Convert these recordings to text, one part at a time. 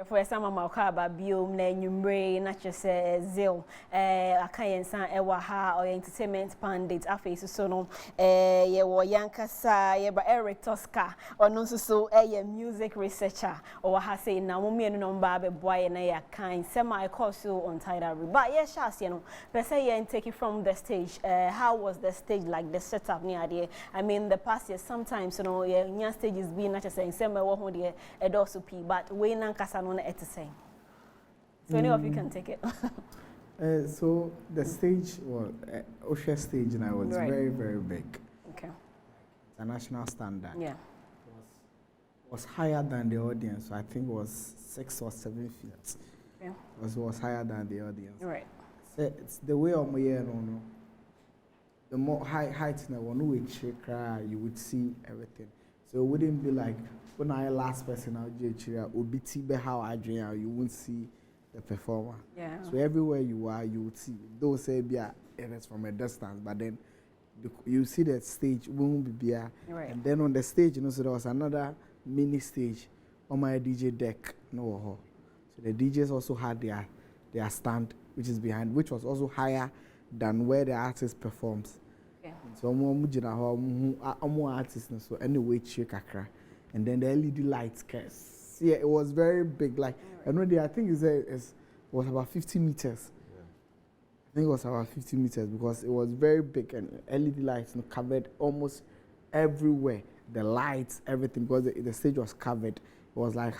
For some of my car, biome, numbre, not just zeal, a kayensan, ewaha, or entertainment pandit, a face so no, ye were Yankasa, ye but Eric TOSCAR, or no so a music researcher, or ha say now, me and no baby boy and a kind, semi course on TIDAL RAVE. But yes, you know, per se, and take it from the stage. How was the stage like the setup near there? I mean, the past years sometimes, you know, your stage is being not just saying, semi one day, a dosu but we nankasa no at the same. So any of you can take it. So the stage was Osha stage, and I was very, very big. Okay. International standard. Yeah. Was higher than the audience. So I think it was 6 or 7 feet. Yeah. Was higher than the audience. Right. So it's the way of my year, no. The more height in the one who you would see everything. So it wouldn't be like when I last person out there, would how I dream, you won't see the performer. Yeah. So everywhere you are, you would see. Though say it is from a distance, but then you see that stage won't be there. Right. And then on the stage, you know, so there was another mini stage on my DJ deck. No, so the DJs also had their stand, which is behind, which was also higher than where the artist performs. Yeah. So more artists, so anyway, kakra. And then the LED lights, yeah, it was very big. Like, I think it was about 50 meters. Yeah. I think it was about 50 meters because it was very big and LED lights covered almost everywhere. The lights, everything, because the stage was covered. It was like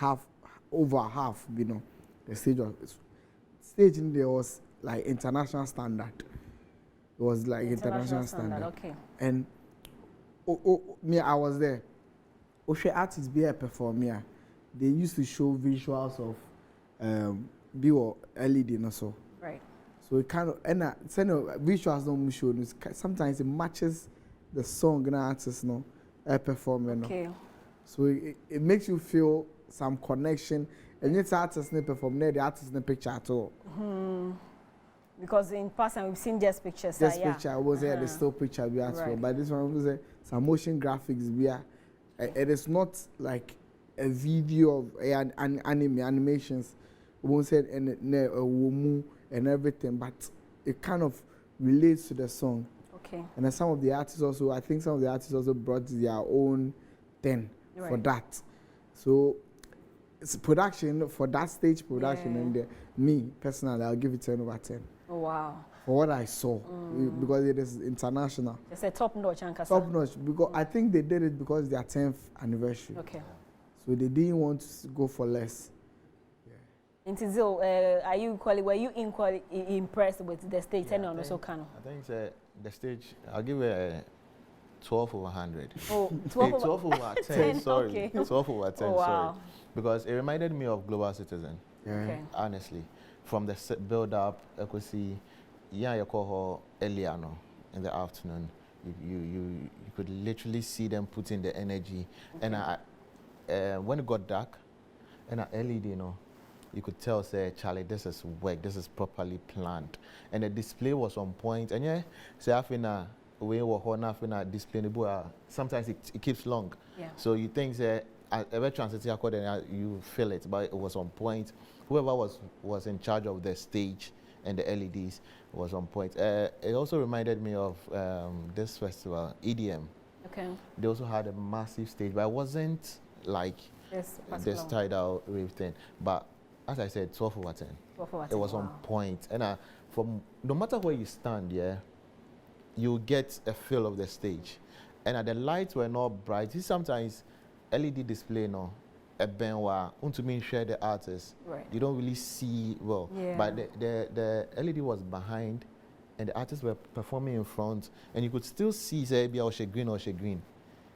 over half, you know. The stage in there was like international standard. It was like international standard. Okay. And me, I was there. Oshe artists be a performer. They used to show visuals of LED and so. Right. So it kind of visuals don't show. Sometimes it matches the song and artists perform. Okay. So it makes you feel some connection. And it's artists perform there, the artists in the picture at all. Because in person we've seen just pictures. Just picture. I was there, the still picture we asked for. But this one was some motion graphics. It is not like a video of animations. We won't say and everything, but it kind of relates to the song. Okay. And then some of the artists also, I think some of the artists also brought their own thing for that. So it's production for that stage production, and me personally, I'll give it 10 over 10. Oh, wow. For what I saw, because it is international. It's a top notch, top notch, because I think they did it because their 10th anniversary. Okay. So they didn't want to go for less. Into Zil, were you equally impressed with the stage? I think the stage, I'll give it a 12 over 100. Oh, 12 over 10, sorry. Okay. 12 over 10, sorry. Because it reminded me of Global Citizen, honestly. From the build-up, you could see, you call her earlier in the afternoon. You could literally see them putting the energy. And when it got dark, and LED, you could tell, say, Charlie, this is work, this is properly planned. And the display was on point. And sometimes it keeps long. Yeah. So you think that you feel it, but it was on point. Whoever was in charge of the stage and the LEDs was on point. It also reminded me of this festival, EDM. Okay. They also had a massive stage, but it wasn't like this TIDAL RAVE thing. But as I said, 12 over 10. 12 over 10. It was on point. And from no matter where you stand, you get a feel of the stage. And the lights were not bright. Sometimes LED display, a benwa, to share the artist. Right. You don't really see well. Yeah. But the LED was behind, and the artists were performing in front, and you could still see say be green or green,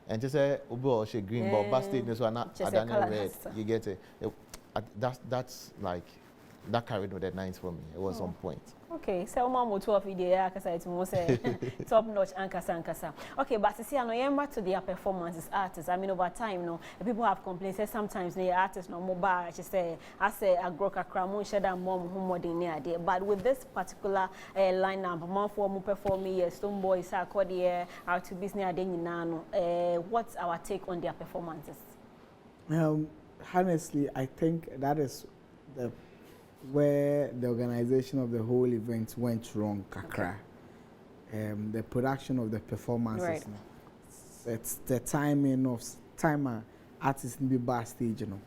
and just say or green, but backstage this one red. You get it. That's like that carried with the 9s for me. It was on point. Okay, so mama 12 video top notch ankasa. Okay, but see, I know to their performances artists. I mean, over time, people have complained. Say sometimes the artists no mobile. She say, I say a groka cramon shada mom who more than there. But with this particular lineup, more for more performing, Stone Boys, Sarkodie, our to business nano. What's our take on their performances? Honestly, I think that is where the organization of the whole event went wrong, kakra. The production of the performances. Right. It's the timing of timer artists in the bar stage, you know.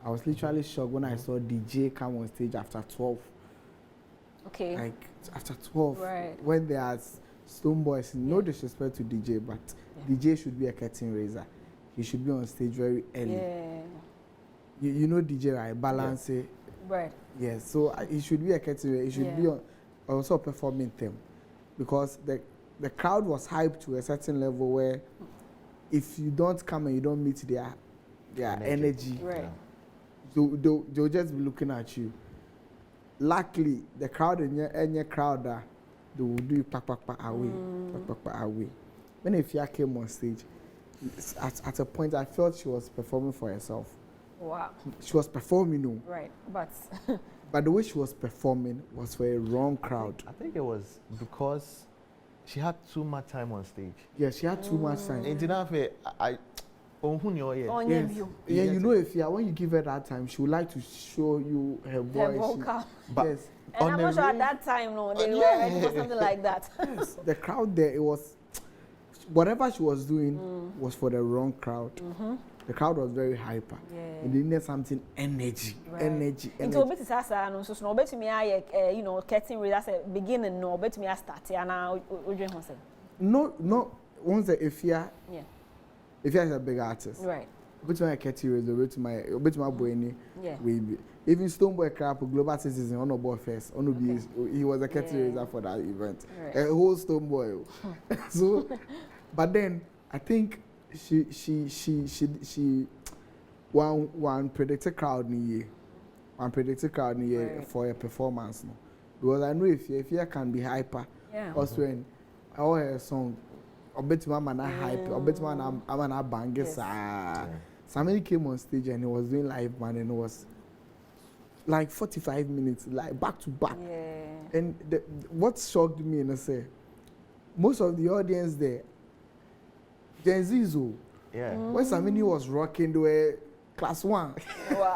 I was literally shocked when I saw DJ come on stage after 12. Okay. Like after 12, right. when there are Stone Boys, no disrespect to DJ, but DJ should be a curtain raiser. He should be on stage very early. Yeah. You know DJ, right? Balance it. Right. Yes, so he should be a curtain raiser. He should be on, also performing them. Because the crowd was hyped to a certain level where if you don't come and you don't meet their energy, right. they'll just be looking at you. Luckily, the crowd in your crowd, they will do pack away, pack away. When Efia came on stage, at a point I felt she was performing for herself. Wow. She was performing, no. Right, but but the way she was performing was for a wrong crowd. I think it was because she had too much time on stage. Yeah, she had too much time. And yes. Yeah, you know, if when you give her that time, she would like to show you her voice. But yes. And I'm not sure at that time, no, they were ready for something like that. Yes, the crowd there, it was whatever she was doing was for the wrong crowd. The crowd was very hyper. And they needed something energy. Energy. Into bit is no so no bet me you know curtain raiser as a beginning no bet me start and now no once the Efia is a big artist. Right. But my curtain raiser, bet my boy even Stone Boy crap global citizen on board first. He was a curtain raiser for that event. Right. A whole Stone Boy. So but then I think she one predicted crowd for a performance, no, because I know if you can be hyper, also when all her song, I bet mama na hype, I bet mama na bang. Somebody came on stage and he was doing live band and it was like 45 minutes, like back to back. And what shocked me, and I say, most of the audience there. Gen Zizo. Yeah. When Samini was rocking, they were class 1. Wow.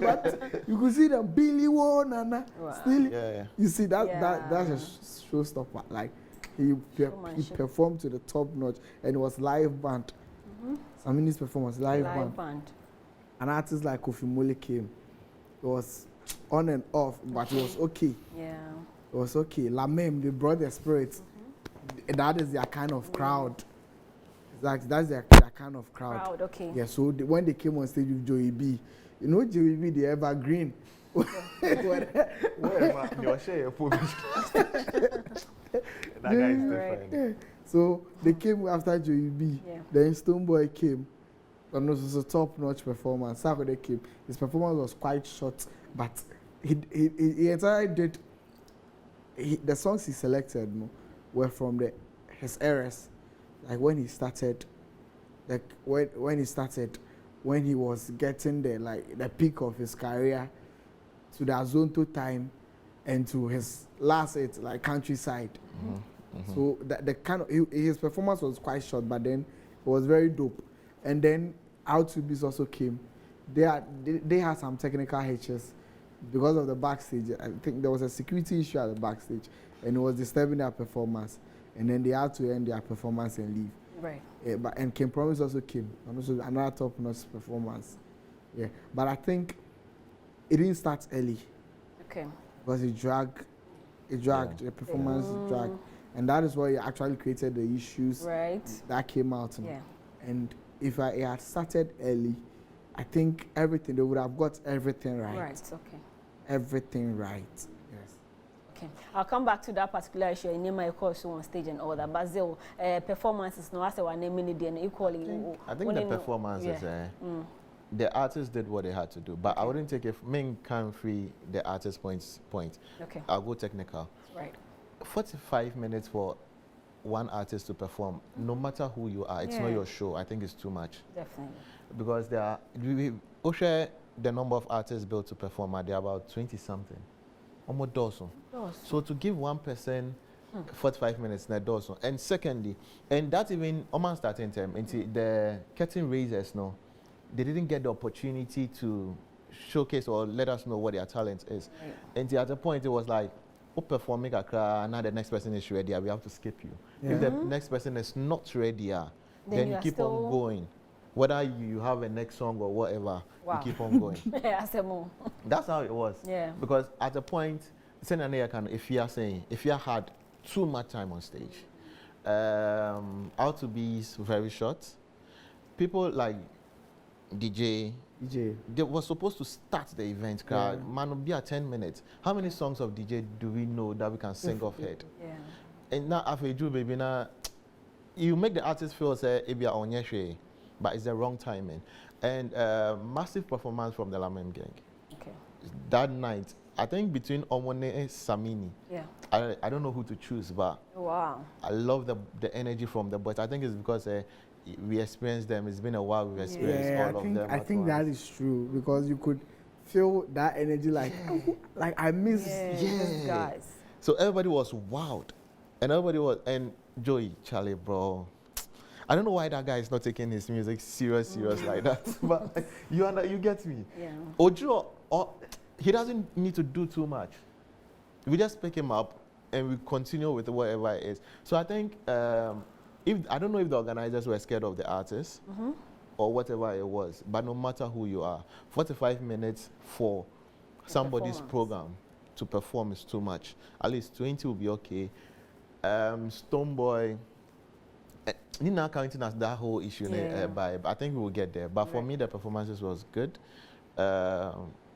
But you could see them Billy Won and still. You see that's a showstopper. Like he performed to the top notch and it was live band. Samini's performance live band. An artist like Kofi Mole came. It was on and off, but it was okay. Yeah. It was okay. Lamem, they brought their spirits. That is their kind of crowd. That's their kind of crowd. Okay. Yeah, so when they came on stage with Joey B, you know Joey B, the evergreen. That guy is different. So they came after Joey B. Then Stone Boy came. And it was a top-notch performance. Saturday came. His performance was quite short, but he entirely did. The songs he selected, no, were from his eras, like when he started, when he was getting the peak of his career, to the Azonto time, and to his last hit, like Countryside. So the kind of his performance was quite short, but then it was very dope. And then How to Bliss also came. They had some technical hitches because of the backstage. I think there was a security issue at the backstage. And it was disturbing their performance, and then they had to end their performance and leave. Right. And Kim Promise also came, and also another top-notch performance. Yeah, but I think it didn't start early. Okay. Because it dragged. The performance dragged, and that is why it actually created the issues. Right. That came out. Yeah. And if it had started early, I think they would have got everything right. Right. Okay. Everything right. Okay. I'll come back to that particular issue in my course on stage and all that. But ZEAL performances, no, I say one minute and equally. I think the performances, the artists did what they had to do. But I wouldn't take main can free the artist point. Okay. I'll go technical. Right. 45 minutes for one artist to perform, no matter who you are, it's not your show. I think it's too much. Definitely. Because the number of artists built to perform, they're about 20-something. Almost dozen. So to give one person 45 minutes, na dozen. And secondly, and that even almost starting time, the curtain raisers, no, they didn't get the opportunity to showcase or let us know what their talent is. Right. And at a point, it was like, oh, performing Accra, now the next person is ready, we have to skip you. Yeah. If the next person is not ready, then you keep on going. Whether you have a next song or whatever, you keep on going. That's how it was. Yeah. Because at a point, if you are saying, if you had too much time on stage, how to be very short. People like DJ, they were supposed to start the event. Man, be at 10 minutes. How many songs of DJ do we know that we can sing off head? Yeah. And now after you do, baby, now you make the artist feel say it be on your way, but it's the wrong timing. And massive performance from the Lamem gang. Okay. That night, I think between Omone and Samini. Yeah. I don't know who to choose, but wow. I love the energy from them. But I think it's because we experienced them. It's been a while we've experienced all of them. I think that is true because you could feel that energy like I miss those guys. So everybody was wild. And Joey, Charlie, bro. I don't know why that guy is not taking his music serious like that. But you get me. Yeah. Ojo, he doesn't need to do too much. We just pick him up and we continue with whatever it is. So I think I don't know if the organizers were scared of the artists or whatever it was, but no matter who you are, 45 minutes for somebody's program to perform is too much. At least 20 will be okay. Stoneboy, you're not counting as that whole issue, vibe. I think we will get there. But for me, the performances was good.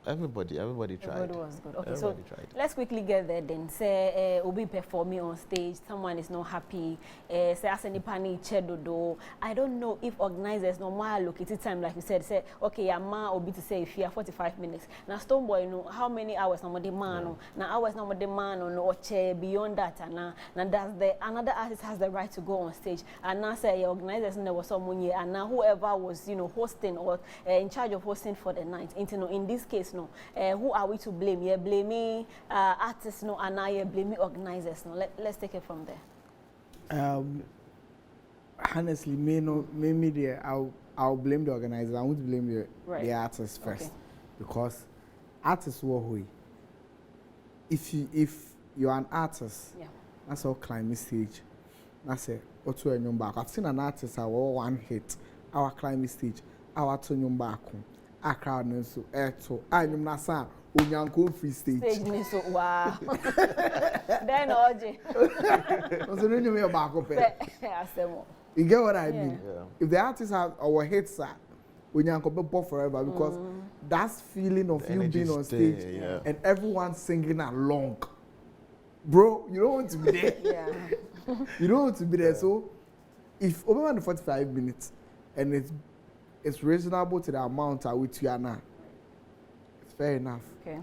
Everybody tried. Everybody was good. Okay, everybody so tried. Let's quickly get there then. Say, Obi performing on stage, someone is not happy. Say, as any panic, chedodo. I don't know if organizers normal located time, like you said, say, okay, a man Obi to say if you are 45 minutes. Now, Stoneboy, you know how many hours no demand. Now, hours no demand or beyond that. Now, that's another artist has the right to go on stage. And now say organizers there was someone here, and now whoever was hosting or in charge of hosting for the night. In this case. No, who are we to blame? Yeah, blaming artists, no, and now you're blaming organizers. No, let's take it from there. Honestly, maybe I'll blame the organizers. I won't blame the artists first, because artists were who. If you're an artist, that's all climbing stage. That's it. I've seen an artist our one hit, our climbing stage, our turn back. A crowd and so I'm not saying Unyanko free stage. Stage so wow. Then OJ. So then you make a back up. You get what I mean? Yeah. If the artists have our hits, Unyanko be pop forever because that's feeling of you being on stage and everyone singing along. Bro, you don't want to be there. You don't want to be there. So if over 45 minutes and it's reasonable to the amount at which you are now. It's fair enough. Okay.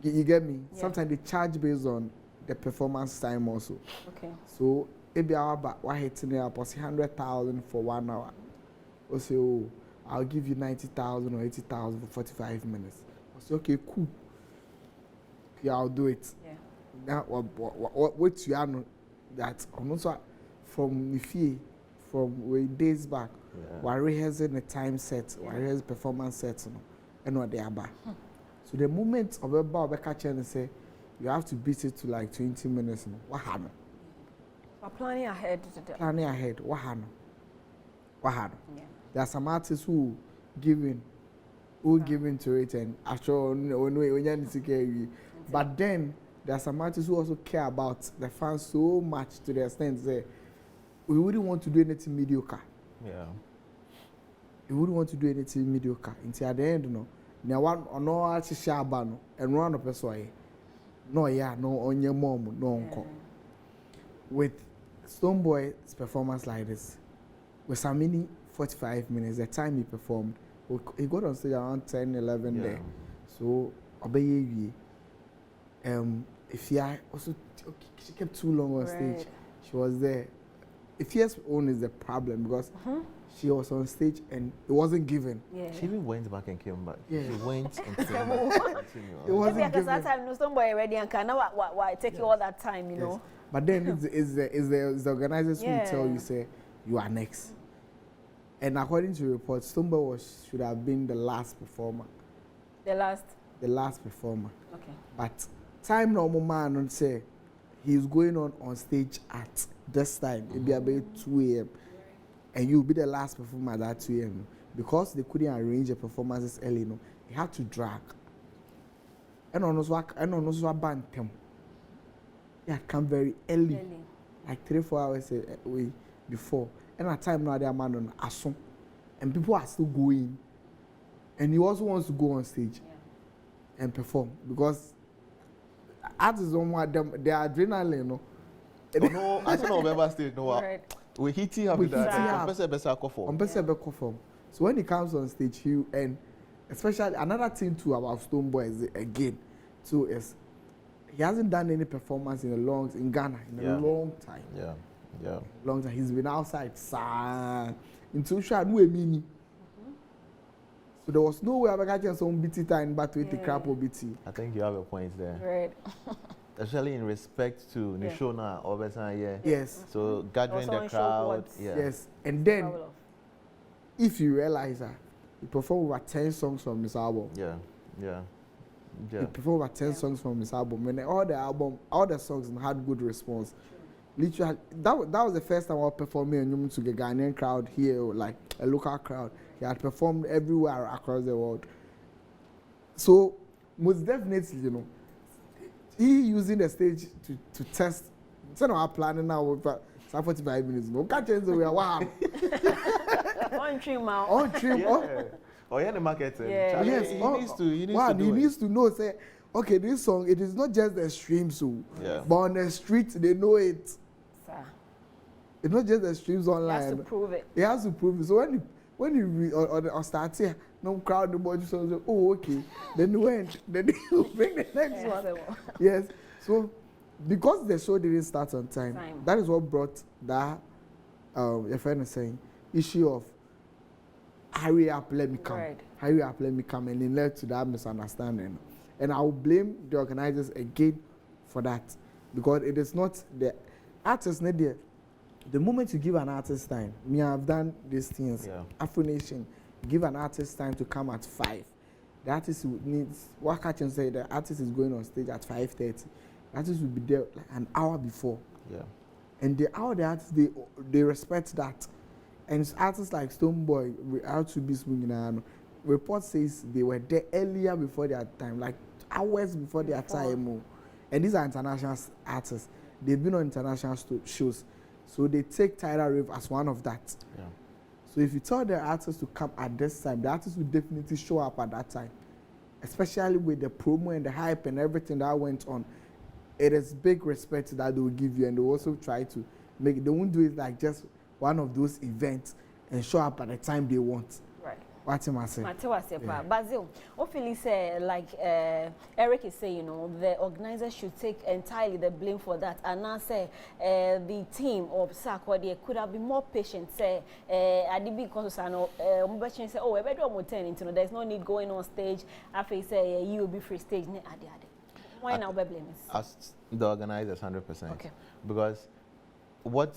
You get me? Yeah. Sometimes they charge based on the performance time also. Okay. So maybe our hitting there, 100,000 for 1 hour. Or say, oh, I'll give you 90,000 or 80,000 for 45 minutes. I say, okay, cool. Yeah, I'll do it. Yeah. Now, what you are that also from the fee from way days back. We're rehearsing the time set, we're rehearsing performance sets, and what they are back. So the moment of a bar, we catch and say, you have to beat it to like 20 minutes. What happened? We're planning ahead. Planning ahead. What happened? What happened? Yeah. There are some artists who give in to it, and after when but then there are some artists who also care about the fans so much to the extent that we wouldn't want to do anything mediocre. Yeah. You wouldn't want to do anything mediocre. Until at the end, now one or no artist shabano and run up a soy. No, no on your mom, no uncle. With Stoneboy's performance like this, with some mini 45 minutes, the time he performed, he got on stage around 10, 11 there. So, obey if he also she kept too long on stage, she was there. If yes, own is the problem because she was on stage and it wasn't given. Yeah. She even went back and came back. Yeah. She went and came back. It wasn't given. That time, somebody already and can now why take you all that time, you know. But then it's the organizers who tell you say you are next. And according to reports, Stoneboy should have been the last performer. The last performer. Okay. But time normal man say he's going on stage at this time. It'll be about 2 a.m. And you'll be the last performer at that 2 a.m. Because they couldn't arrange the performances early, no, he had to drag. And on also band them. He had come very early. Like 3-4 hours away before. And at time now they are man on Asom. And people are still going. And he also wants to go on stage and perform. Because artists don't want them, their adrenaline, no. No, I don't know whatever stage, no. Right. We hit you up with that. So when he comes on stage, and especially another thing too about Stoneboy is again, too, is he hasn't done any performance in Ghana in a long time. Yeah. Long time. He's been outside, into shot no mini. So there was no way I got some BT time but with the crap or BT. I think you have a point there. Right. Especially in respect to Nishona over time, Yes. So gathering the crowd. Yes. And then if you realize that he performed over 10 songs from his album. Yeah. He performed over 10 songs from his album. And all the songs had good response. Literally, that was the first time I was performing to the Ghanaian crowd here, like a local crowd. He had performed everywhere across the world. So, most definitely, you know, he using the stage to test. So now I'm planning now for 45 minutes. No, can't change the way. Wow. On trim out. On trim. Oh, yeah, the marketing. Yeah. Yes. He needs to know. Say, okay, this song. It is not just the streams, but on the street they know it. It's not just the streams online. He has to prove it. He has to prove it. So when you start here, no crowd, the body so say, oh, okay. Then you went. Then you bring the next one. Yes. So because the show didn't start on time. That is what brought that your friend is saying issue of hurry up, let me come. Right. Hurry up, let me come, and it led to that misunderstanding. And I will blame the organizers again for that because it is not the artist need there. The moment you give an artist time, me have done these things. Afro Nation, give an artist time to come at 5. The artist needs, what I can say, the artist is going on stage at 5:30. The artist will be there like an hour before. And the hour the artist, they respect that. And artists like Stoneboy, out to be swinging, report says they were there earlier before their time, like hours before their time. And these are international artists. They've been on international shows. So they take TIDAL RAVE as one of that. So if you tell the artist to come at this time, the artist will definitely show up at that time. Especially with the promo and the hype and everything that went on. It is big respect that they will give you, and they will also try to make, they won't do it like just one of those events and show up at the time they want. Right. What am I saying? Basil, hopefully say like Eric is saying, you know, the organizers should take entirely the blame for that, and now say the team of Sarkodie could have been more patient. Say at the big because say oh we better do turn into there's no need going on stage. After say you will be free stage. Why now be blame? As the organizers, 100%. Okay. Because what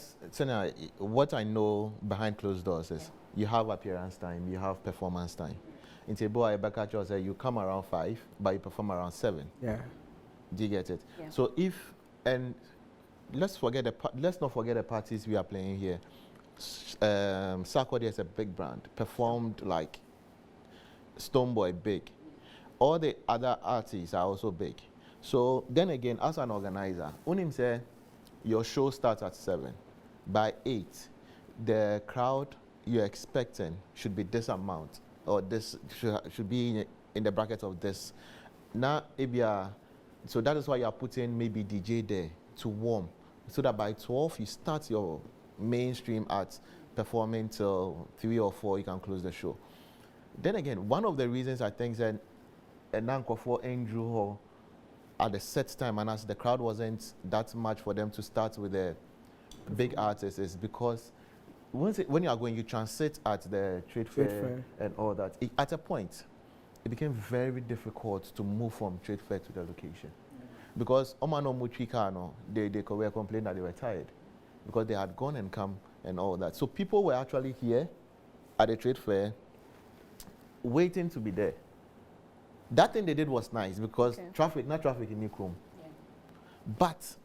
I know behind closed doors is you have appearance time, you have performance time. In Tebo, Ibeka say you come around 5, but you perform around 7. Yeah. Do you get it? Yeah. So let's not forget the parties we are playing here. Sarkodie is a big brand, performed like Stoneboy big. All the other artists are also big. So then again, as an organizer, Unim say your show starts at 7. By 8, the crowd you're expecting should be this amount, or this should be in the bracket of this. Now, so that is why you're putting maybe DJ there to warm, so that by 12 you start your mainstream acts performing till 3 or 4, you can close the show. Then again, one of the reasons I think that a Nanko for Andrew at the set time, and as the crowd wasn't that much for them to start with the big artists, is because when you are going, you transit at the trade fair and all that. At a point, it became very difficult to move from trade fair to the location. Because Omano Muchikano, they were complaining that they were tired because they had gone and come and all that. So people were actually here at the trade fair, waiting to be there. That thing they did was nice because traffic in Nikrum. Yeah. But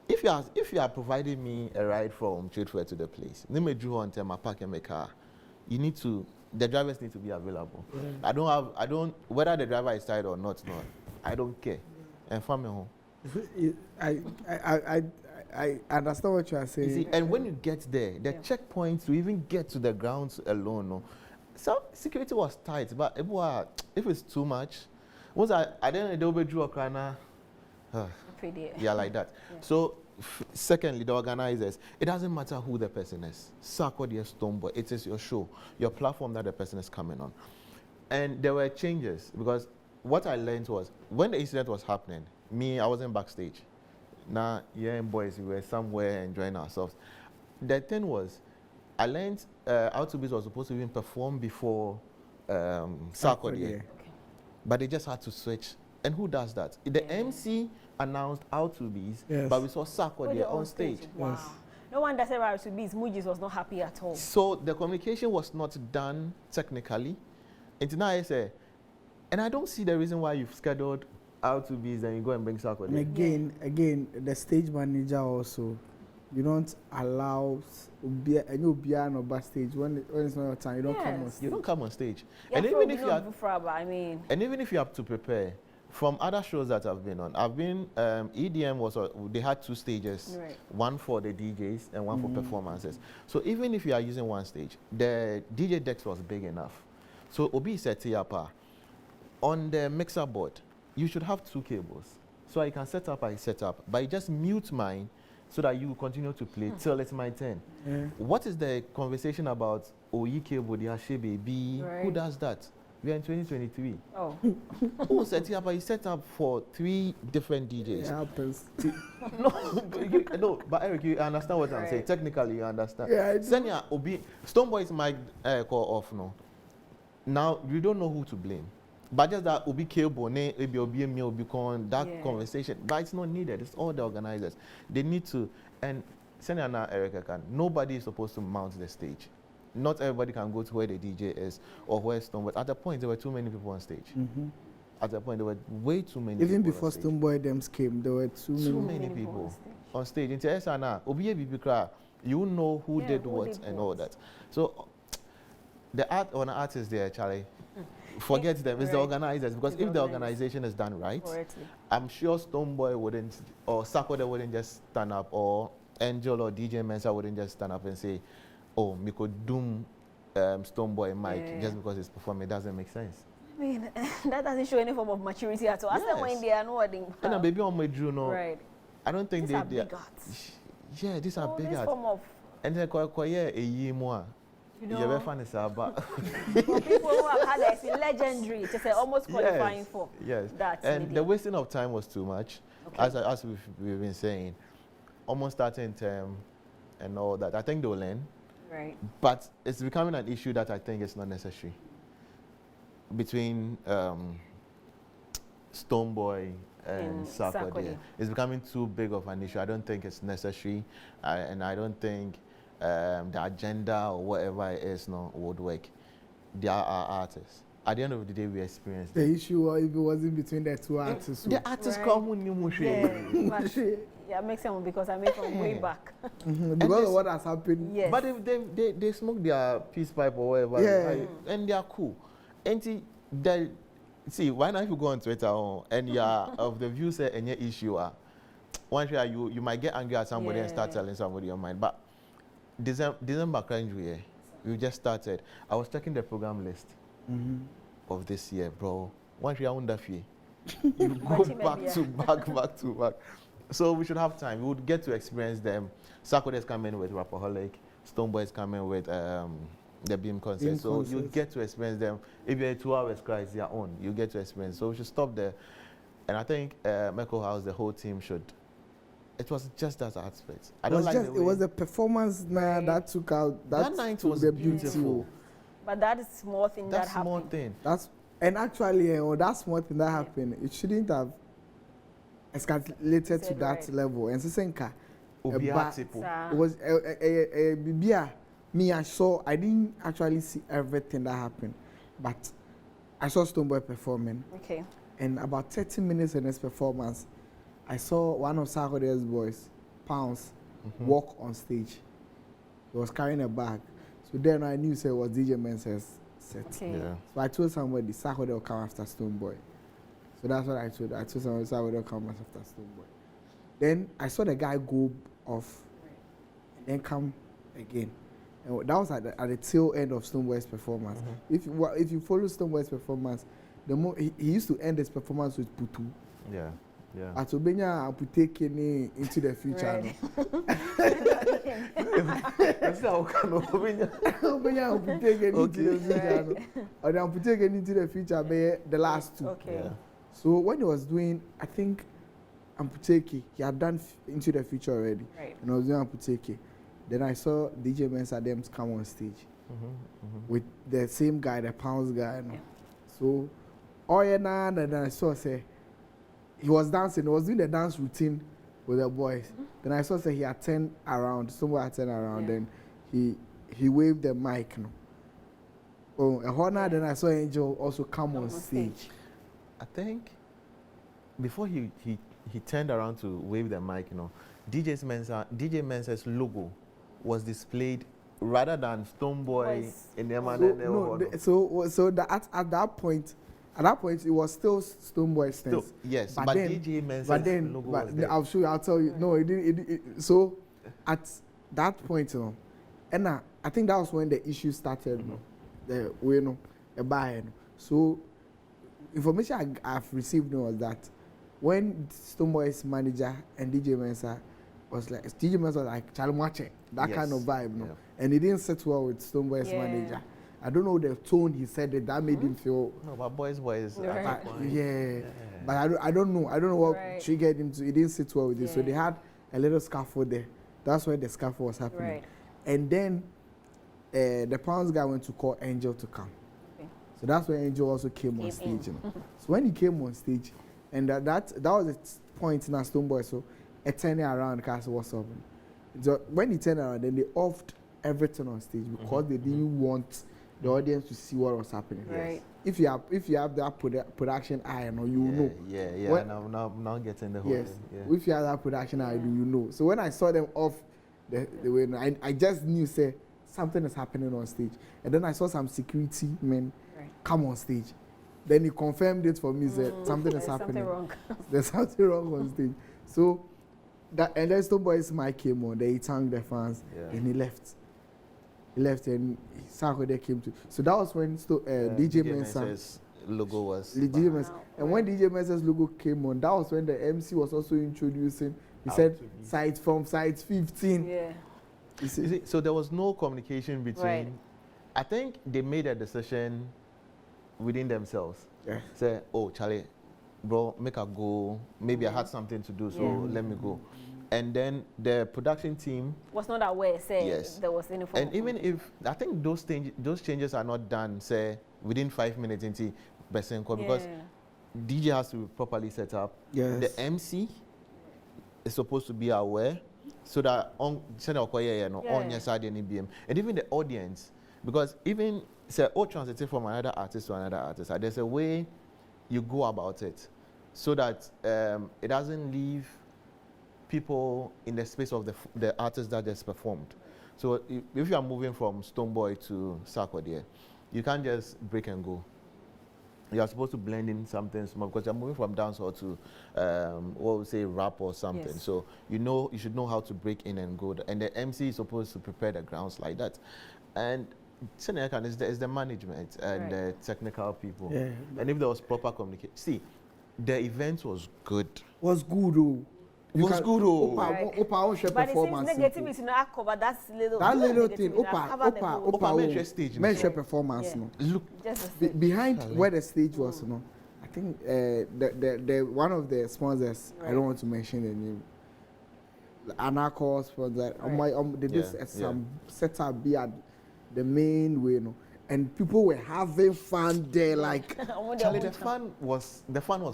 if you are providing me a ride from trade fair to the place, you need to, the drivers need to be available. Yeah. Whether the driver is tired or not, I don't care. And from home. I understand what you are saying. You see, and when you get there, the checkpoints to even get to the grounds alone, so security was tight, but if it's too much, once I didn't do a crana, yeah, like that. Yeah. So, secondly, the organizers, it doesn't matter who the person is. Sako the Stoneboy, it is your show, your platform that the person is coming on. And there were changes because what I learned was when the incident was happening, I wasn't backstage. Now, boys, we were somewhere enjoying ourselves. The thing was, I learned Autobis was supposed to even perform before Sarkodie. But they just had to switch. And who does that? The MC announced Autobis, but we saw Sarkodie on stage. Wow. Yes. No wonder Autobis, Mujis was not happy at all. So the communication was not done technically. And now I say, and I don't see the reason why you've scheduled Autobis and you go and bring Sarkodie. And again, the stage manager also. You don't allow any piano backstage when it's not your time. You don't come on stage. You don't come on stage. Yeah, and even if you have, and even if you have to prepare, from other shows that I've been on, EDM they had 2 stages, one for the DJs and one for performances. So even if you are using one stage, the DJ decks was big enough. So Obi set up on the mixer board. You should have 2 cables, so I can set up. But you just mute mine. So that you continue to play till it's my turn. Yeah. What is the conversation about Oyi cable, the Ashe baby? Who does that? We are in 2023. Oh. Who set it up? You set up for 3 different DJs. It happens. No, but Eric, you understand what I'm saying. Technically, you understand. Yeah, Senya Obi, Stoneboy is my call off now. Now you don't know who to blame. But just that Obi cable, that conversation, but it's not needed. It's all the organizers. They need to, and Senya and Erica nobody is supposed to mount the stage. Not everybody can go to where the DJ is or where Stoneboy. At the point, there were too many people on stage. At the point, there were way too many Even people before Stoneboy them came, there were too many people on stage. In Tesana, Obi Bibikra, you know who did what and all that. So, the artists there, Charlie, forget them. It's the organizers. Because if the organization is done right, I'm sure Stoneboy wouldn't, or Sarkodie wouldn't just stand up, or Angel or DJ Mensa wouldn't just stand up and say, oh, we could doom Stoneboy Mike just because he's performing. It doesn't make sense. I mean, that doesn't show any form of maturity at all. Yes. When they are not and a baby on my Drew, no. Right. I don't think these are big arts. Yeah, these are big arts. And they're quite a year more. You know, you're very funny, sir, but for people who have had it, it's legendary. It's almost qualifying for that. And the wasting of time was too much, as we've been saying. Almost starting term and all that. I think they'll learn. Right. But it's becoming an issue that I think is not necessary. Between Stoneboy and Sarkodie. It's becoming too big of an issue. I don't think it's necessary, and I don't think the agenda or whatever it is would work. They are our artists. At the end of the day, we experience the issue. If it wasn't between the 2 artists, the artists come with yeah, makes sense because I made from way back. Because of what has happened. Yes. But if they smoke their peace pipe or whatever, and they are cool. And see, why not if you go on Twitter and you are of the view say any issue one day you might get angry at somebody and start telling somebody your mind. But December we just started. I was checking the program list of this year, bro. One day I wonder if you go back to back. So we should have time. We would get to experience them. Sarkodie is coming with Rapaholic. Stoneboy is coming with the Beam concert. So you get to experience them. If you're 2 hours cry, it's their own. You get to experience. So we should stop there. And I think Meko House, the whole team should. It was just that aspect. I don't like the way. It was the performance that took out. That night was beautiful. But that is small thing that happened. Small thing. And actually, that small thing that happened, it shouldn't have escalated to that level. And Senka, it was a bibia Me, I didn't actually see everything that happened, but I saw Stonebwoy performing. Okay. And about 30 minutes in his performance, I saw one of Sarkodie's boys, Pounds, walk on stage. He was carrying a bag. So then I knew it was DJ Mensah's set. Okay. Yeah. So I told somebody Sarkodie will come after Stonebwoy. So that's what I told. I told somebody Sarkodie will come after Stonebwoy. Then I saw the guy go off and then come again. And that was at the tail end of Stonebwoy's performance. If you follow Stonebwoy's performance, the more he used to end his performance with Putu. Yeah. Yeah. At Obenya and Puteke into the future. That's how can Obenya and Puteke into the future. Or then Puteke into the future, the last two. Okay. Yeah. So when he was doing, I think Amputeke, he had done Into the Future already. Right. And I was doing Amputeke. Then I saw DJ Mensah them come on stage with the same guy, the Pounds guy. You know? So, and then I saw say he was dancing. He was doing the dance routine with the boys. Then I saw say he had turned around. Somewhere had turned around. Then he waved the mic. You know? Oh, and Honor. Then I saw Angel also come on stage. I think before he turned around to wave the mic, you know, DJ Mensah's logo was displayed rather than Stonebwoy in the man. So at that point it was still Stonebwoy stance. Yes, but then, DJ Mensah's logo was there. I'll show you. I'll tell you. No, it didn't. So at that point, you know, and I think that was when the issue started. You know, the way, you know, a buy. So information I've received was that when Stonebwoy's manager and DJ Mensah was like Charlie Mwache, that kind of vibe, no? And he didn't sit well with Stonebwoy's manager. I don't know the tone he said it, that made him feel. No, but boys. Yeah. But I don't know. I don't know what triggered him to. He didn't sit well with it. So they had a little scaffold there. That's where the scaffold was happening. Right. And then the Pounds guy went to call Angel to come. Okay. So that's when Angel also came on stage. You know? So when he came on stage, and that was the point in our Stonebwoy. So a turning around because what's up. So when he turned around, then they offed everything on stage because they didn't want the audience to see what was happening. Right. If you have that production eye, you know, you know. Yeah. When, now getting the whole yes. thing. Yeah. If you have that production eye, you know. So when I saw them off the way, I just knew say something is happening on stage. And then I saw some security men come on stage. Then he confirmed it for me. Said something is happening. There's something wrong on stage. So that, and then Stonebwoy's mic came on. Then he thanked the fans. And he left. He left and Sarkodie came to. So that was when DJ Mensah's logo was. And when DJ Mensah's logo came on, that was when the MC was also introducing. He said sites from sites 15. Yeah. You see, so there was no communication between. Right. I think they made a decision within themselves. Yeah. Say, oh Charlie, bro, make a go. Maybe I had something to do, so let me go. And then the production team was not aware, say there was any form. And even if I think those changes are not done, say within 5 minutes into Besenko, because DJ has to be properly set up. Yes. The MC is supposed to be aware, so that on your side and even the audience, because even say transitive from another artist to another artist, there's a way you go about it, so that it doesn't leave people in the space of the artist that just performed. So if you are moving from Stonebwoy to Sarkodie, you can't just break and go. You are supposed to blend in something small because you're moving from dancehall to what we say rap or something. Yes. So you should know how to break in and go. And the MC is supposed to prepare the grounds like that. And is the management and the technical people. Yeah. And if there was proper communication. See, the event was good. Was good, oh. But it seems negativity to not cover that little thing. Opa stage. Mention performance. No. Look, behind where the stage was, no. I think the one of the sponsors, I don't want to mention the name. Anarcho sponsor. They did some setup be at the main way, no. And people were having fun there, like Charlie, the fun was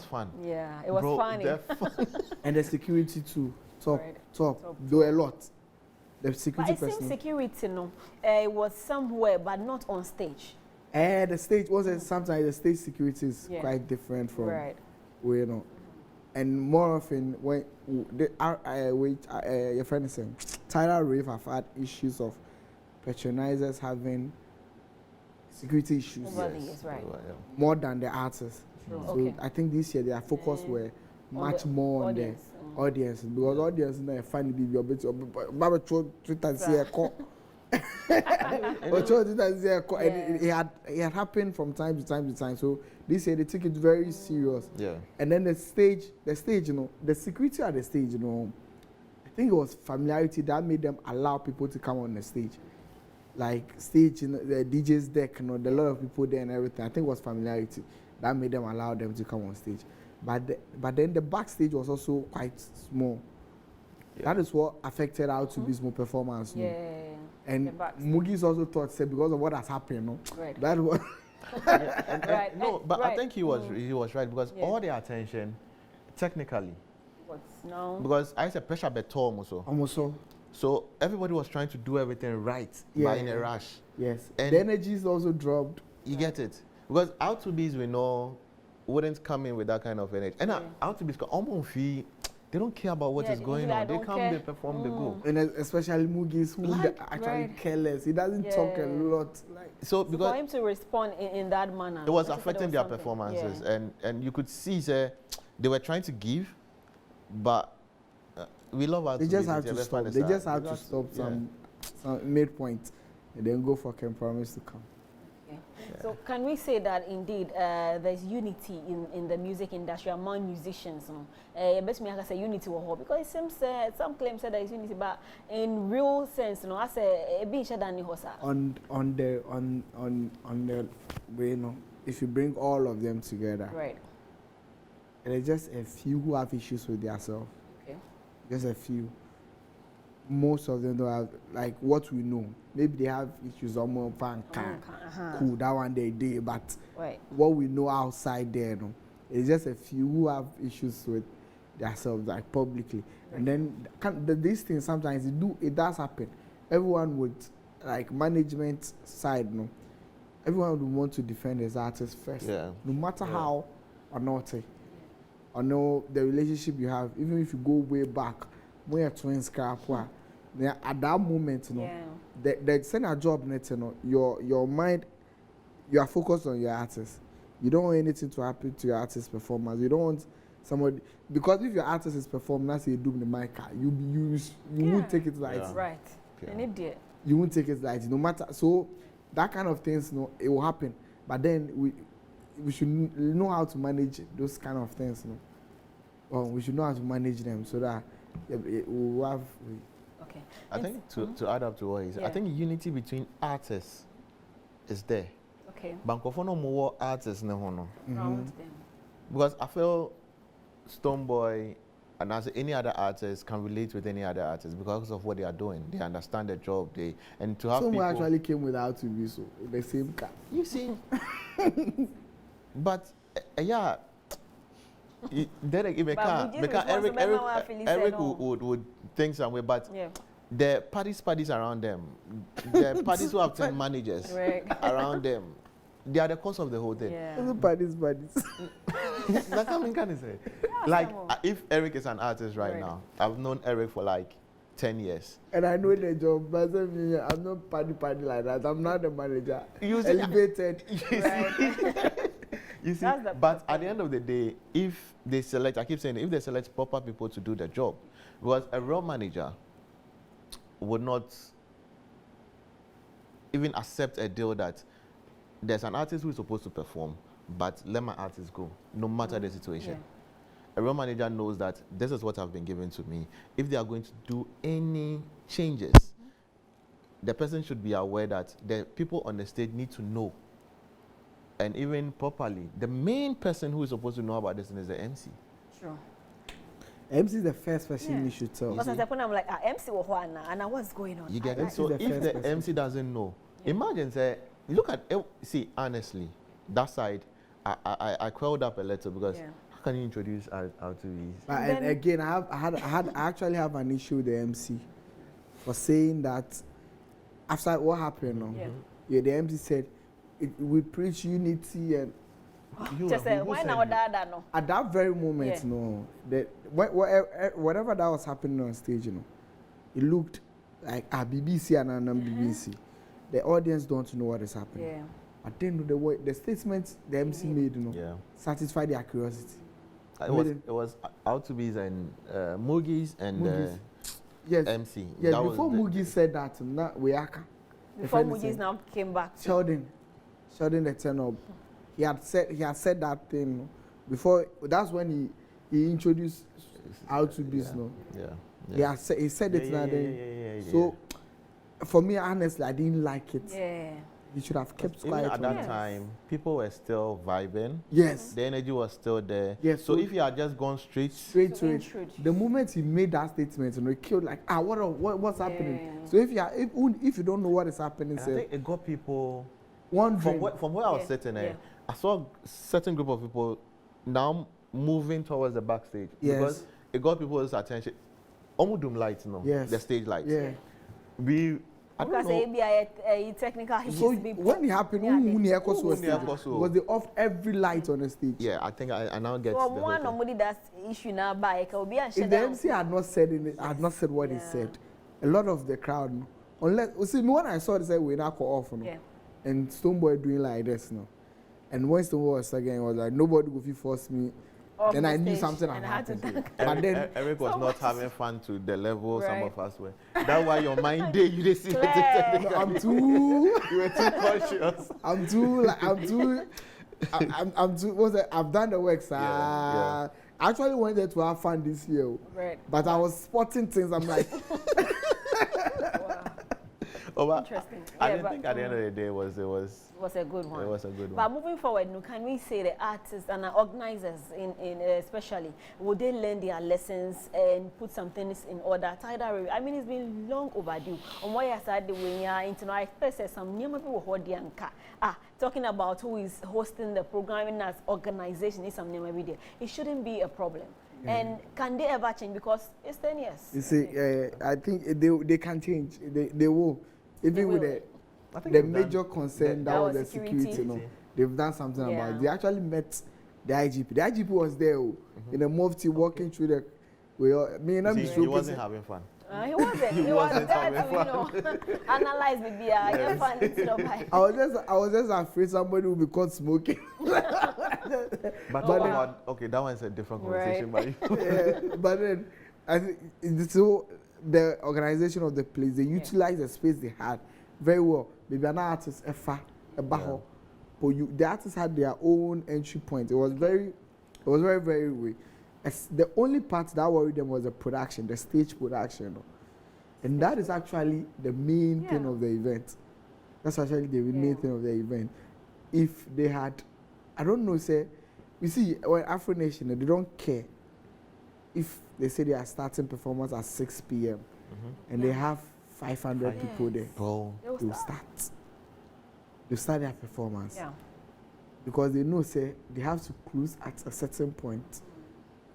fun. Yeah, it was funny. And the security too, top. Do a lot. The security but it person. seems security, no, it was somewhere, but not on stage. The stage was sometimes the stage security is quite different from where, you know. And more often when your friend is saying TIDAL RAVE have had issues of patronizers having security issues. Yes, right. More than the artists. So I think this year their focus were much more on the audience, because audience is funny be your bit Baba Twitter say it had happened from time to time. So this year they took it very serious. Yeah. And then the stage, you know, the security at the stage, you know, I think it was familiarity that made them allow people to come on the stage. Like stage, you know, the DJ's deck, you know, there are a lot of people there and everything. I think it was familiarity that made them allow them to come on stage. But then the backstage was also quite small. Yeah. That is what affected our to be small performance. Yeah. And Mugi's also thought, say, because of what has happened, no? Right. That was no, but I think he was right, because all the attention, technically, because I said pressure better almost so. So everybody was trying to do everything right, but in a rush. Yes. And the energy is also dropped. You get it, because out to bees we know wouldn't come in with that kind of energy, and out to bees almost feel. They don't care about what is going on. They come, they perform, they go. And especially Mugi's, who actually careless. He doesn't talk a lot. So because for him to respond in that manner, it was affecting their performances, and you could see, say, they were trying to give, but we love our. They just have to stop. They just have to stop some midpoint, and then go for compromise to come. So can we say that indeed there's unity in the music industry among musicians? Best me I can say unity because it seems some claims that there is unity, but in real sense, you know, I say a bit than on the way, you know, if you bring all of them together, right? There's just a few who have issues with themselves. Okay. Just a few. Most of them don't have, like what we know. Maybe they have issues on more cool, that one they did, but what we know outside there, no, it's just a few who have issues with themselves, like publicly. And then these things sometimes it does happen. Everyone would, like management side, no, everyone would want to defend his artist first, no matter how or not, or no the relationship you have, even if you go way back, when you're twins, at that moment, you know, the send a job net, you know, your mind, you are focused on your artist. You don't want anything to happen to your artist's performance. You don't want somebody, because if your artist is performing, that's you do the mic, you won't take it light. Right. An idiot. You won't take it light, no matter. So that kind of things, you know, it will happen. But then we should know how to manage those kind of things, you know. We should know how to manage them so that we have. Okay. I think to add up to what he said, I think unity between artists is there. Okay. Bankofono more artists no. Around them. Because I feel Stonebwoy and as any other artist can relate with any other artist because of what they are doing. They understand their job. And to have people actually came without to be so the same car. You see, but Derek, Eric would think some way, but the parties around them, the parties who have 10 managers around them, they are the cause of the whole thing. The parties. That's what I can say. Like, if Eric is an artist right now, I've known Eric for like 10 years. And I know the job, but I'm not party like that. I'm not the manager. You see, elevated. You see, but at the end of the day, if they select, I keep saying, if they select proper people to do the job, because a real manager would not even accept a deal that there's an artist who is supposed to perform, but let my artist go, no matter the situation. A real manager knows that this is what have been given to me. If they are going to do any changes, the person should be aware that the people on the stage need to know. And even properly, the main person who is supposed to know about this is the MC. Sure. MC is the first person you should tell. Because at I'm like, MC and what's going on? You get it? So if the MC doesn't know, imagine, say, look at, see, honestly, that side, I quelled up a little because how can you introduce how to be? And again, I actually have an issue with the MC. was saying that after what happened, the MC said, we preach unity and just why now that no? At that very moment, whatever that was happening on stage, it looked like a BBC and a BBC. The audience don't know what is happening. Yeah. But then the statements the MC made, satisfied their curiosity. It was Out2Bees and Moogies and MC. Yes, before Moogies said that, before Moogies now came back. Sheldon the turn-up. He had said that thing before. That's when he introduced Out2Bees. He said it. So for me, honestly, I didn't like it. Yeah. He should have kept even quiet. At that time, people were still vibing. Yes. The energy was still there. Yes. So if you had just gone straight to it, the moment he made that statement, it killed like, what's happening? So if you don't know what is happening, I think it got people wondering. From where I was sitting there, I saw a certain group of people now moving towards the backstage because it got people's attention. Omudum lights, the stage lights. Yeah. I don't know. Technical so when it happened, because they off every light on the stage. Yeah, I think I now get. So one nobody that's issue now by if the MC had not said what he said, a lot of the crowd, unless when I saw this, we now call off, and Stoneboy doing like this, and when Stoneboy was again, it was like nobody would force me. Then I knew something had happened. But then Eric was not having fun to the level some of us were. That's why your mind day you didn't see the technical. I'm too. You were too conscious. I'm too. I've done the work, sir. I actually wanted to have fun this year, but I was spotting things. I'm like. Interesting. I didn't think at the end of the day it was a good one. It was a good one. But moving forward, can we say the artists and the organizers, in especially, would they learn their lessons and put some things in order? TIDAL RAVE, I mean, it's been long overdue. On why I said when you are into, I expect some new people who talking about who is hosting the programming as organization is some new video. It shouldn't be a problem. And can they ever change? Because it's 10 years. You see, I think they can change. They will. Even with the major concern that was the security, they've done something about it. They actually met the IGP. The IGP was there in a mufti walking through the. He wasn't having fun. He wasn't. He was there to analyze maybe fun. I was just afraid somebody would be caught smoking. But that one's a different conversation. But then I think so. The organization of the place, they utilized the space they had very well. Maybe an artist, but the artists had their own entry point. It was very, very way. The only part that worried them was the production, the stage production, and that is actually the main thing of the event. That's actually the main thing of the event. If they had, I don't know, you see, when Afro Nation, they don't care if they say they are starting performance at 6 p.m. And they have 500 people there to start. They start their performance. Because they know, they have to cruise at a certain point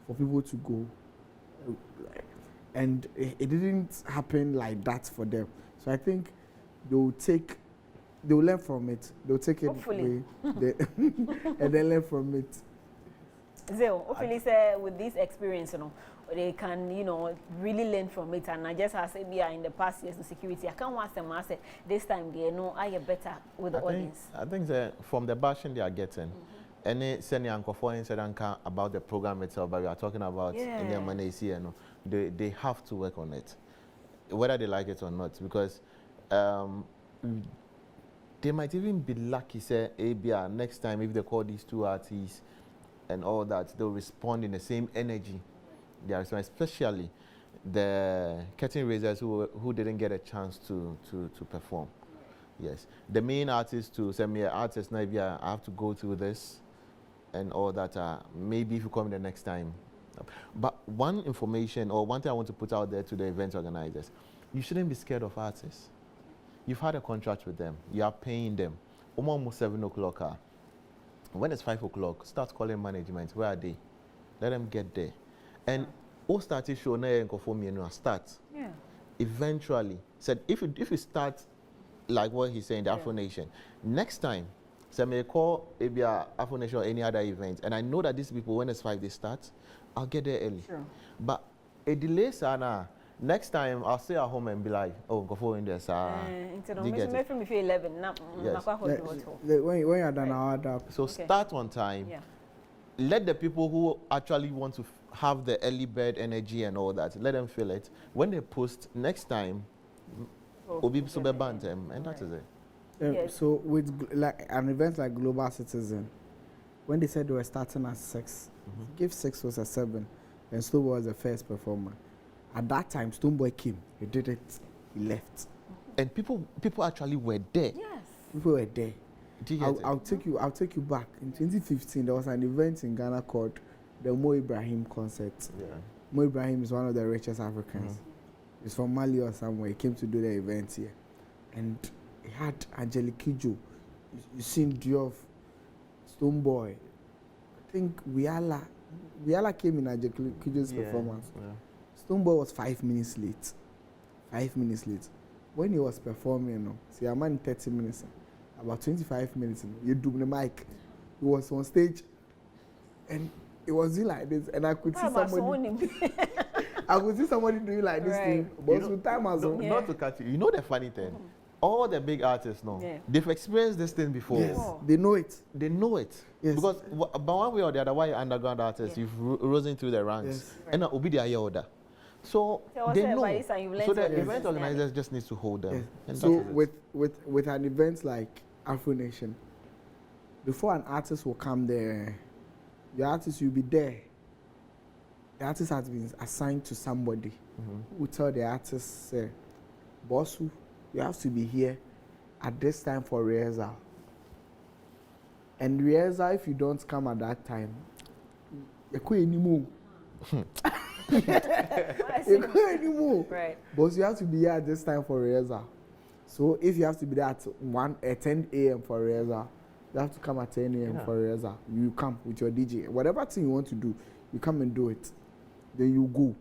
for people to go. And it didn't happen like that for them. So I think they'll learn from it. They'll take it away and then learn from it. Zeo, hopefully, say with this experience, they can, really learn from it. And I just have said, in the past years in security, I can't want them to say this time they know I get better with the audience. I think from the bashing they are getting, any senior uncle said about the program itself, but we are talking about in their money here, they have to work on it, whether they like it or not, because they might even be lucky, say, ABR, next time if they call these two artists and all that, they'll respond in the same energy. They are responding, especially the curtain raisers who didn't get a chance to perform. Yes, the main artists to send me an artist, maybe I have to go through this and all that. Maybe if you come the next time. But one information or one thing I want to put out there to the event organizers, you shouldn't be scared of artists. You've had a contract with them. You are paying them. Almost 7 o'clock. When it's 5 o'clock, start calling management. Where are they? Let them get there. And all started show na enko for me start. eventually said, if you start like what he's saying, the Afro Nation, next time, so I may call Abia Afro Nation or any other event, and I know that these people, when it's 5, they start, I'll get there early. Sure. But a delay, Sana. Next time, I'll stay at home and be like, oh, go for in there, sir. Do you get it? From 11, yes. When you're done, I'll add up. So start on time. Yeah. Let the people who actually want to have the early bird energy and all that, let them feel it. When they post next time, Obi Sobe Bantem, and that is it. Yes. So with like an event like Global Citizen, when they said they were starting at 6, give 6 was a 7, and Stoneboy was the first performer. At that time, Stoneboy came, he did it, he left. And people actually were there. Yes. People were there. I'll take you back. In 2015, there was an event in Ghana called the Mo Ibrahim concert. Yeah. Mo Ibrahim is one of the richest Africans. He's from Mali or somewhere. He came to do the event here. And he had Angelique Kidjo. You seen Diouf, Stoneboy. I think Wiala came in Angelique Kidjo's performance. Yeah. Stoneboy was 5 minutes late. 5 minutes late. When he was performing, see, I'm in 30 minutes. About 25 minutes, you do the mic. He was on stage, and it was doing like this, and I could see somebody. I could see somebody doing like this thing. But with time as well. Not to catch you. You know the funny thing. All the big artists know. Yeah. They've experienced this thing before. Yes. They know it. They know it. Yes. Because but one way or the other, why you're underground artists, you've risen through the ranks. Yes. Right. And Obi the order. So they know. So the event organizers just need to hold them. Yes. So with an event like Afro Nation, before an artist will come there, the artist will be there. The artist has been assigned to somebody who will tell the artist, Bossu, you have to be here at this time for rehearsal. And rehearsal, if you don't come at that time, you can't anymore. You can't anymore. Right. But you have to be here at this time for rehearsal. So if you have to be there at 10 a.m. for rehearsal, you have to come at 10 a.m. for rehearsal. You come with your DJ. Whatever thing you want to do, you come and do it. Then you go.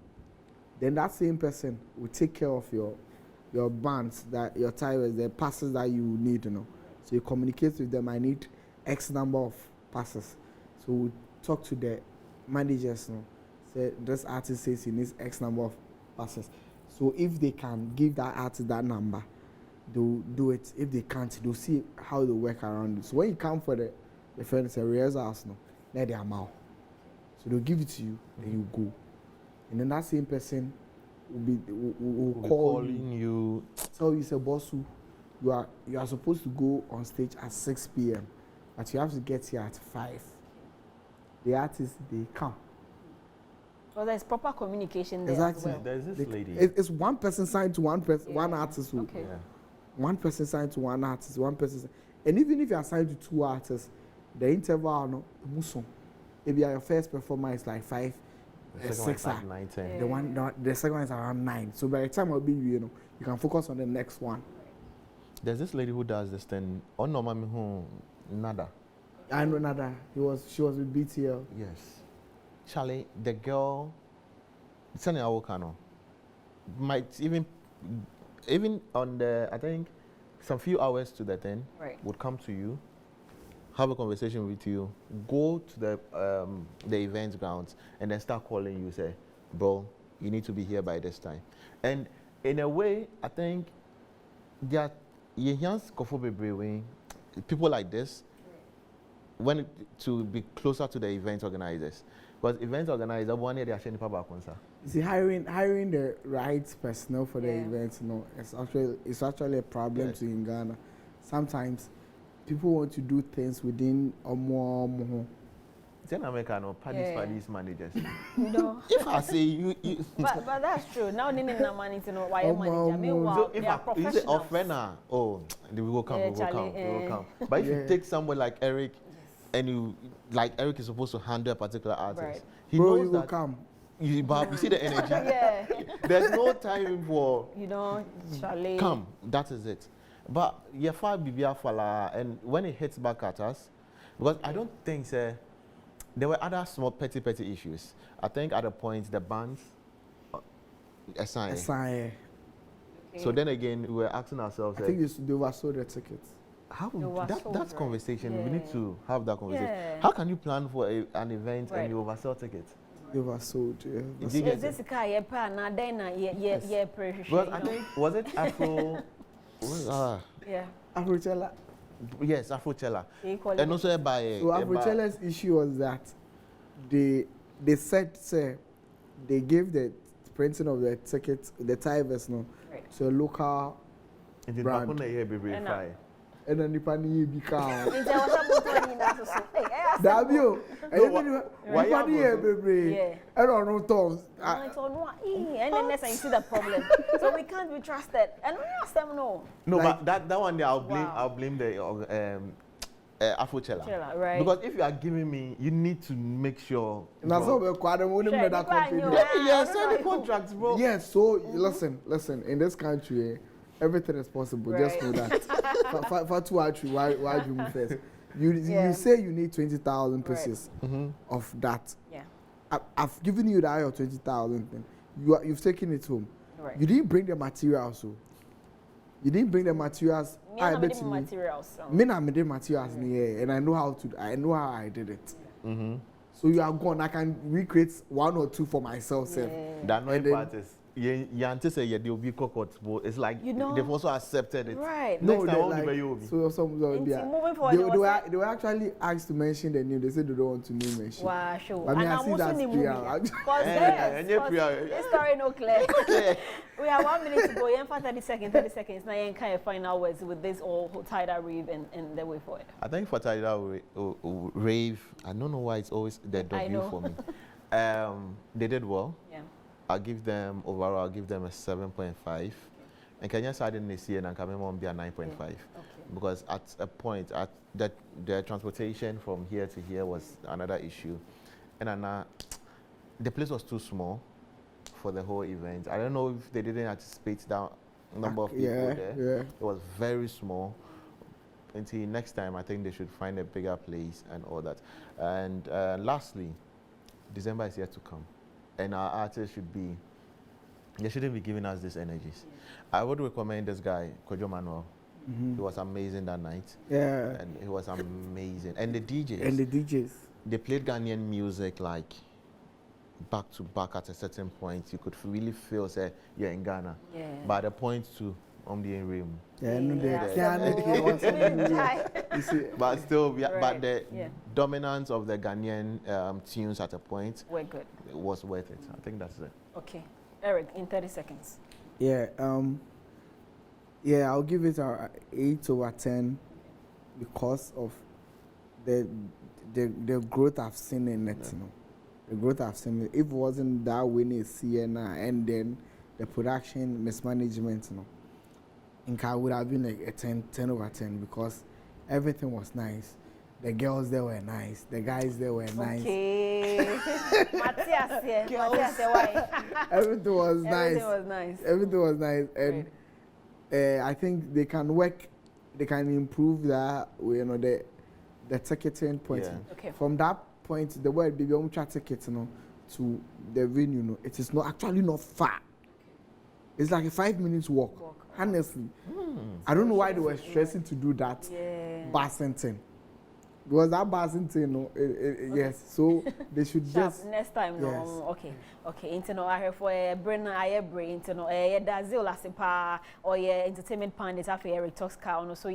Then that same person will take care of your bands, that your tires, the passes that you need, So you communicate with them, I need X number of passes. So we talk to the managers, Say this artist says he needs X number of passes. So if they can give that artist that number, they'll do it. If they can't, they'll see how they work around it. So when you come for the friends and rehearsals, let them out. So they'll give it to you, and you go. And then that same person will call you. Tell you, say, Bossu, you are supposed to go on stage at 6 p.m. but you have to get here at 5. The artists, they come. Well, there's proper communication there as well. There's this lady. It's one person signed to one person, one artist. Okay. Yeah. One person signed to one artist, one person. And even if you are signed to 2 artists, the interval, maybe your first performer is like 5, 6, 9, 10. The second one is around 9. So by the time I'll be, you can focus on the next one. There's this lady who does this thing. Oh no, mami, Nada. I know Nada. She was with BTL. Yes. Charlie, the girl, Sunny Awokano, might even on the, I think, some few hours to the 10, would come to you, have a conversation with you, go to the event grounds, and then start calling you, say, bro, you need to be here by this time. And in a way, I think that people like this, when to be closer to the event organizers. Because event organizer, one year they are sharing paper. See, hiring the right personnel for the events, it's actually a problem too in Ghana. Sometimes people want to do things within a more. Then American parties managers. No. If I say you but that's true. Now they need no money to know why you manager. Meanwhile, they are professionals. You say offender, they will come. But if you take someone like Eric, and Eric is supposed to handle a particular artist. Right. He knows that come. You see the energy. There's no time for Charlie. Come, that is it. But and when it hits back at us, because I don't think there were other small petty issues. I think at a point the bands So then again, we were asking ourselves, I think they oversold the tickets. how that's conversation. Yeah. We need to have that conversation. Yeah. How can you plan for an event and you oversell tickets? They oversold. Yeah. Did you get Is this it? car yeah pa na then na yeah pressure. Well, I think was it Afro? Yeah. Afrochella. Yes, Afrochella. Equally. And also by So Afrochella's issue was that they said say they gave the printing of the tickets, the tivers no, Right. to a local brand. And then the pani become. Is there was a in that so? Hey, Dabio. why And pani baby. Yeah. I don't know Tom. And then next time you see the problem. So we can't be trusted. And we ask them no. No, Like- but that one day I'll Wow. blame the Afrochella. Chella, right. Because if you are giving me, you need to make sure. And that's how we acquired them. We Sure, that people are company. new. Yeah, send the contracts, bro. Yes, so listen. In this country, everything is possible. Just know Right. that. For two actually, why do you move first? You Yeah. say you need 20,000 Right. pieces Mm-hmm. of that. Yeah. I've given you that your 20,000 thing. You've taken it home. Right. You didn't bring the materials, so you didn't bring the materials. Me and the materials. Me na me the materials in here, and I know how I did it. Mm-hmm. So you are gone. I can recreate one or two for myself. Sef. The annoying And then- part is, you anticipate they'll be cocked, but it's like You know- they've also accepted it. Right. Next time, they I won't be very old. so Moving forward, they were actually asked to mention the name. They said they don't want to name mention. wow, sure. I mean, I I'm see also that's in the movie. PR. Because and you're this story no clear. We have 1 minute to go. Yeah, for 30 seconds. Now, you can final words with this all TIDAL RAVE and the way forward. I think for TIDAL RAVE, I don't know why it's always the I W know. for me. They did well. Yeah. I'll give them a 7.5. And Kenya side in this year and Kamemo be a 9.5. Okay. Because at a point, the transportation from here to here was another issue. And the place was too small for the whole event. I don't know if they didn't anticipate that number of people there. Yeah. It was very small. Until next time, I think they should find a bigger place and all that. And lastly, December is yet to come. And our artists they shouldn't be giving us these energies. I would recommend this guy, Kojo Manuel. Mm-hmm. He was amazing that night. Yeah. And he was amazing. And the DJs. And the DJs. They played Ghanaian music like back to back at a certain point. You could really feel, say, you're in Ghana. Yeah. By the point to the rim. Yeah, no, they Yeah. can't. You see, But still, Right. but the Yeah. dominance of the Ghanaian tunes at a point We're good. was worth it. I think that's it. Okay. Eric, in 30 seconds. yeah, I'll give it a 8/10 because of the growth I've seen in it. You know, the growth I've seen. If it wasn't that winning Sienna and then the production mismanagement, you know, I would have been like a 10/10 because everything was nice. The girls there were nice. The guys there were nice. Okay. Matthias here. Matthias here, why? Everything was nice. Everything was nice. Everything was nice, and I think they can work. They can improve that. You know, the ticketing point. Yeah. Okay. From that point, the word baby ticket, you know, to the venue, you know, it is not actually not far. It's like a 5 minutes walk. Honestly, I don't know why they were stressing to do that. Yeah. Bassington. Because that Bassington, you know, yes. So they should just. Next time, no. Yes. Okay. Into I have for a brain, into no, Dazil Lasipa, or entertainment pandit after Eric TOSCAR, and also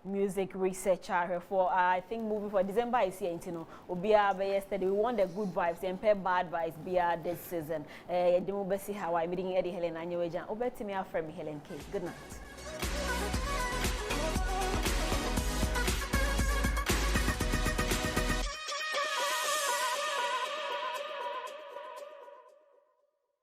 music researcher for I think moving for December is here, into no, Obia yesterday. We want the good vibes, and pair bad vibes, be this season. Demo Bessie Hawaii meeting Eddie Helen and New Agent. Obetimi from Helen Case. Good night.